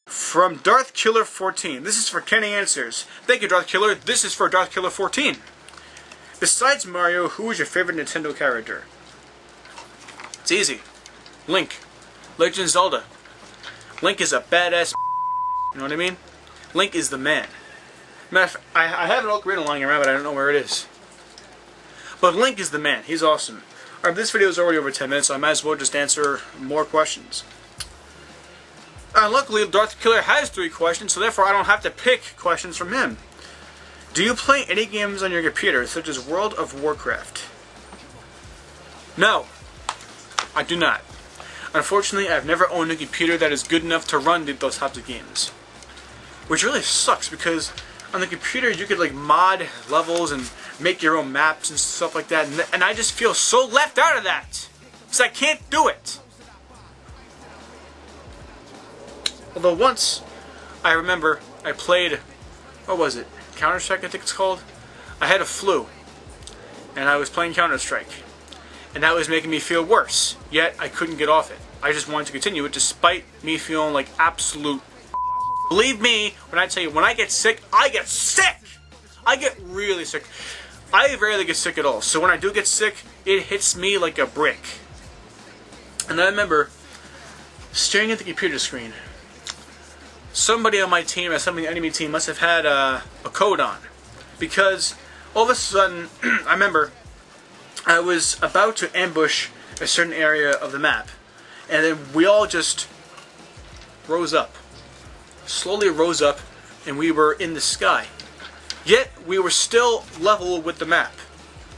From Darth Killer 14. This is for Kenny Answers. Thank you, Darth Killer. This is for Darth Killer 14. Besides Mario, who is your favorite Nintendo character? It's easy. Link. Legend of Zelda. Link is a badass. You know what I mean? Link is the man. I have an ocarina lying around, but I don't know where it is. But Link is the man. He's awesome. Alright, this video is already over 10 minutes, so I might as well just answer more questions. Luckily, Darth Killer has 3 questions, so therefore I don't have to pick questions from him. Do you play any games on your computer, such as World of Warcraft? No, I do not. Unfortunately, I've never owned a computer that is good enough to run those types of games. Which really sucks, because on the computer you could like mod levels and make your own maps and stuff like that, and I just feel so left out of that, because I can't do it. Although once, I remember, I played, what was it? Counter-Strike, I think it's called? I had a flu, and I was playing Counter-Strike, and that was making me feel worse, yet I couldn't get off it. I just wanted to continue it despite me feeling like absolute. Believe me when I tell you, when I get sick, I get sick! I get really sick. I rarely get sick at all, so when I do get sick, it hits me like a brick. And I remember staring at the computer screen. Somebody on my team, or somebody on the enemy team, must have had a code on. Because all of a sudden, I remember, I was about to ambush a certain area of the map. And then we all just rose up. Slowly rose up, and we were in the sky. Yet, we were still level with the map.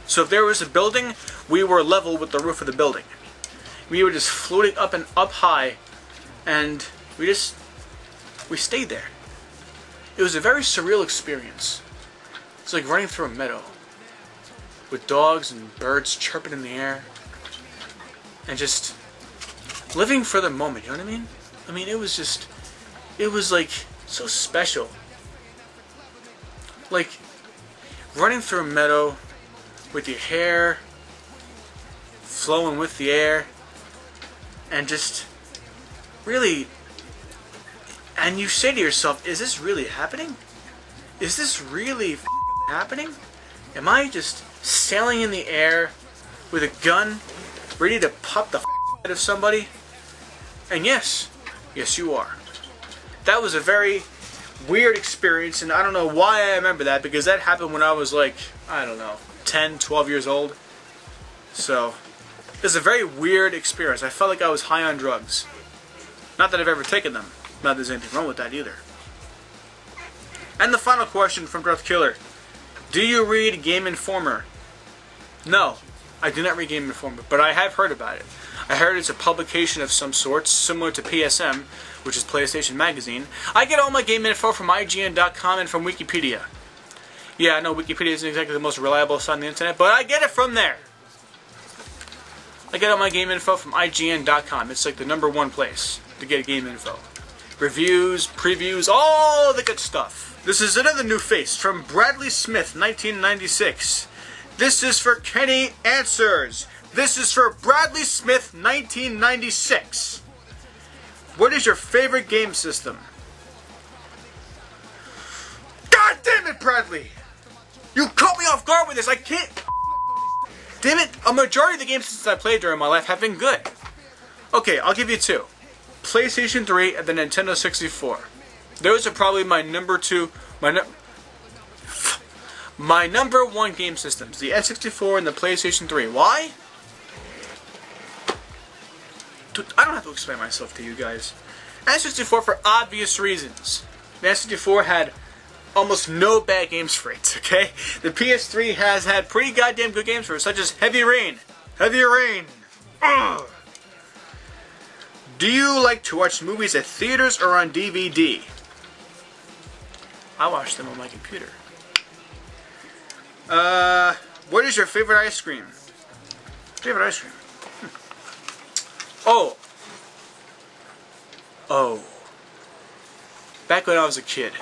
So if there was a building, we were level with the roof of the building. We were just floating up and up high, and we stayed there. It was a very surreal experience. It's like running through a meadow with dogs and birds chirping in the air and just living for the moment, you know what I mean? I mean, it was like so special. Like running through a meadow with your hair flowing with the air and just really. And you say to yourself, is this really happening? Is this really happening? Am I just sailing in the air with a gun, ready to pop the out of somebody? And yes, you are. That was a very weird experience, and I don't know why I remember that, because that happened when I was like, I don't know, 10, 12 years old. So, it was a very weird experience. I felt like I was high on drugs. Not that I've ever taken them. Not that there's anything wrong with that either. And the final question from Darth Killer. Do you read Game Informer? No, I do not read Game Informer, but I have heard about it. I heard it's a publication of some sort, similar to PSM, which is PlayStation Magazine. I get all my game info from IGN.com and from Wikipedia. Yeah, I know Wikipedia isn't exactly the most reliable site on the internet, but I get it from there. I get all my game info from IGN.com. It's like the #1 place to get game info. Reviews, previews, all the good stuff. This is another new face from Bradley Smith, 1996. This is for Kenny Answers. This is for Bradley Smith, 1996. What is your favorite game system? God damn it, Bradley! You caught me off guard with this. I can't. Damn it! A majority of the game systems I played during my life have been good. Okay, I'll give you 2. PlayStation 3 and the Nintendo 64. Those are probably my number 2, my number 1 game systems. The N64 and the PlayStation 3. Why? Dude, I don't have to explain myself to you guys. N64 for obvious reasons. The N64 had almost no bad games for it, okay? The PS3 has had pretty goddamn good games for it, such as Heavy Rain. Heavy Rain. Ugh. Do you like to watch movies at theaters or on DVD? I watch them on my computer. What is your favorite ice cream? Favorite ice cream? Oh. Back when I was a kid,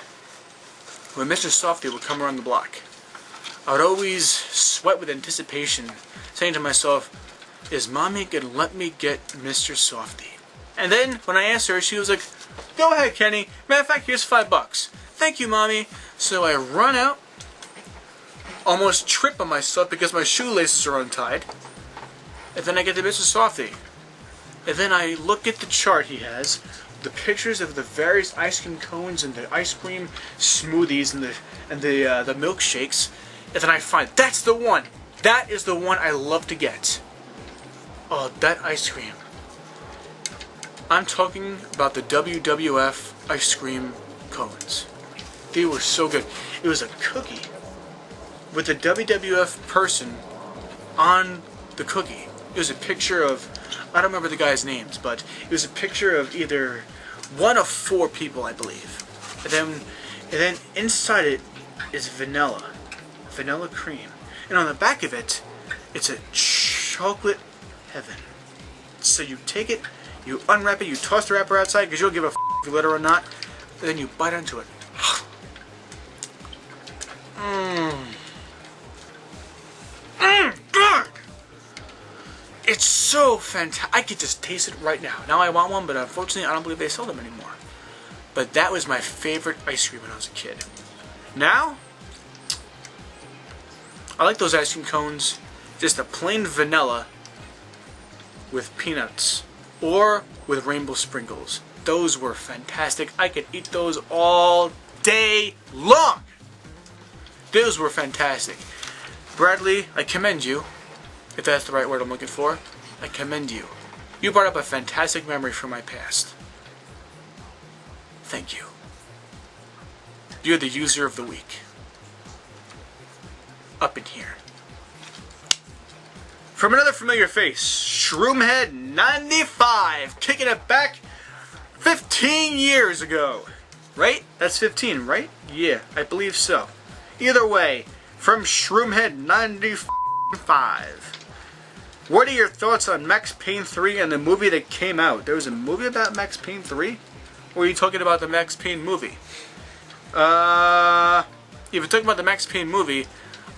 when Mr. Softee would come around the block, I would always sweat with anticipation, saying to myself, is Mommy gonna let me get Mr. Softee? And then, when I asked her, she was like, Go ahead, Kenny. Matter of fact, here's $5. Thank you, Mommy. So I run out, almost trip on myself because my shoelaces are untied, and then I get the Mr. Softy. And then I look at the chart he has, the pictures of the various ice cream cones and the ice cream smoothies and the milkshakes, and then I find that's the one. That is the one I love to get. Oh, that ice cream. I'm talking about the WWF ice cream cones. They were so good. It was a cookie with the WWF person on the cookie. It was a picture of, I don't remember the guy's names, but it was a picture of either one of 4 people, I believe. And then inside it is vanilla cream. And on the back of it, it's a chocolate heaven. So you take it, you unwrap it, you toss the wrapper outside because you'll give a f if you let her or not. And then you bite into it. God! It's so fantastic. I could just taste it right now. Now I want one, but unfortunately I don't believe they sell them anymore. But that was my favorite ice cream when I was a kid. Now, I like those ice cream cones, just a plain vanilla with peanuts or with rainbow sprinkles. Those were fantastic. I could eat those all day long. Those were fantastic. Bradley, I commend you, if that's the right word I'm looking for. I commend you. You brought up a fantastic memory from my past. Thank you. You're the user of the week. Up in here. From another familiar face, Shroomhead95, kicking it back 15 years ago. Right? That's 15, right? Yeah, I believe so. Either way, from Shroomhead95. What are your thoughts on Max Payne 3 and the movie that came out? There was a movie about Max Payne 3? Or are you talking about the Max Payne movie? If you're talking about the Max Payne movie,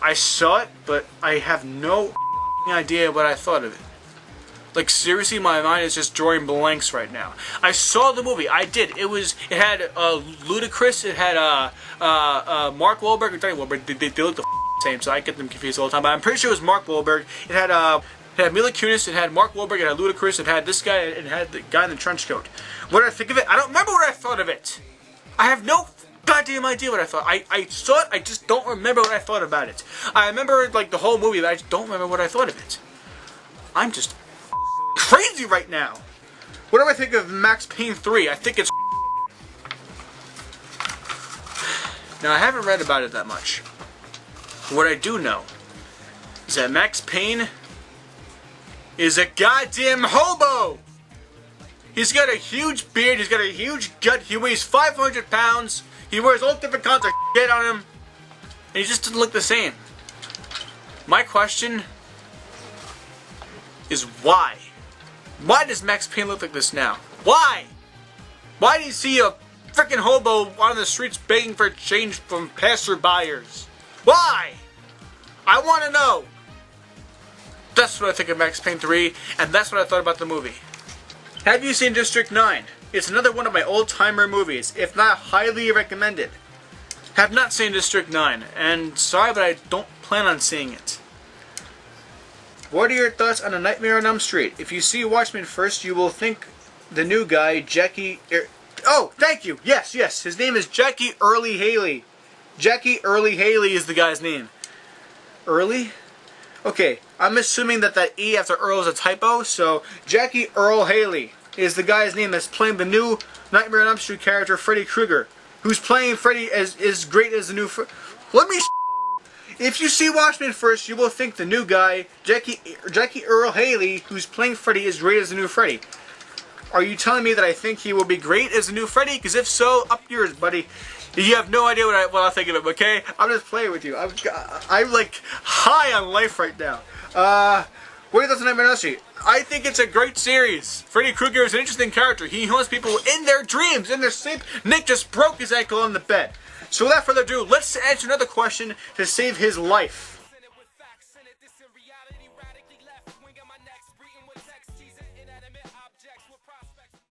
I saw it, but I have no idea what I thought of it. Like, seriously, my mind is just drawing blanks right now. I saw the movie. I did. It had Ludacris. It had Mark Wahlberg. I'm telling you, Wahlberg. They look the same, so I get them confused all the time. But I'm pretty sure it was Mark Wahlberg. It had Mila Kunis. It had Mark Wahlberg. It had Ludacris. It had this guy. It had the guy in the trench coat. What did I think of it? I don't remember what I thought of it. I have no goddamn idea what I thought. I saw it. I just don't remember what I thought about it. I remember like the whole movie, but I just don't remember what I thought of it. I'm just crazy right now. What do I think of Max Payne 3? I think it's now I haven't read about it that much. What I do know is that Max Payne is a goddamn hobo. He's got a huge beard, he's got a huge gut, he weighs 500 pounds, he wears all different kinds of shit on him, and he just doesn't look the same. My question is why? Why does Max Payne look like this now? Why? Why do you see a freaking hobo on the streets begging for change from passerbyers? Why? I want to know. That's what I think of Max Payne 3, and that's what I thought about the movie. Have you seen District 9? It's another one of my old-timer movies, if not highly recommended. Have not seen District 9, and sorry, but I don't plan on seeing it. What are your thoughts on A Nightmare on Elm Street? If you see Watchmen first, you will think the new guy, Jackie... Oh, thank you! Yes, his name is Jackie Earle Haley. Jackie Earle Haley is the guy's name. Early? Okay, I'm assuming that E after Earl is a typo, so Jackie Earle Haley is the guy's name that's playing the new Nightmare on Elm Street character, Freddy Krueger, who's playing Freddy as great as the new... If you see Watchmen first, you will think the new guy, Jackie Earle Haley, who's playing Freddy, is great as the new Freddy. Are you telling me that I think he will be great as the new Freddy? Because if so, up yours, buddy. You have no idea what I think of him, okay? I'm just playing with you. I'm like high on life right now. What are your thoughts on Nightmare on Elm Street? I think it's a great series. Freddy Krueger is an interesting character. He haunts people in their dreams, in their sleep. Nick just broke his ankle on the bed. So without further ado, let's answer another question to save his life.